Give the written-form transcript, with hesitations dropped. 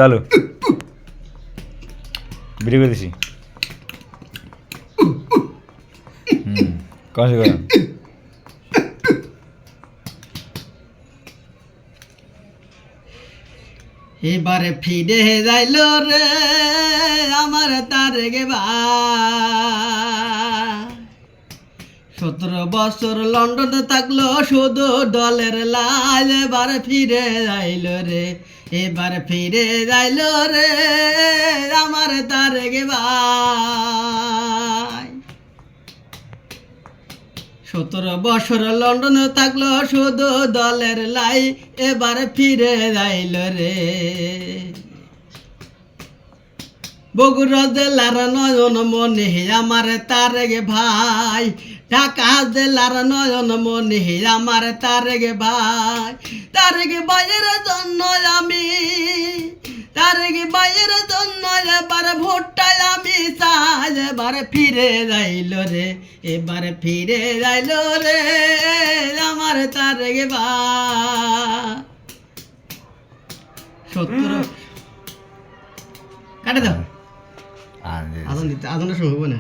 চালু বিড়ি করে দিছি কষে করেন এবারে ফিরে যাইল রে আমার তার গে ভাই 17 বছর লন্ডনে থাকলো শুধু ডলের লাল এবার ফিরে যাইল রে এবার ফিরে যাইল রে আমার তার গে ভাই 17 বছর লন্ডনে থাকলো শুধু দলের লাই এবার ফিরে যাইল রে বগুড়া জেলার নয়ন মনি আমার তার গে ভাই ঢাকা জেলার নয়ন মনি আমার তার গে ভাই তার গে ভাইয়ের জন্য আমি তার গে ভাইয়ের জন্য এবার ভোটটাই আমি চাই এবার ফিরে যাইল রে এবার ফিরে যাইল রে আমার তার গে ভাই 17 কাটে দাও আদনের সময় হবে না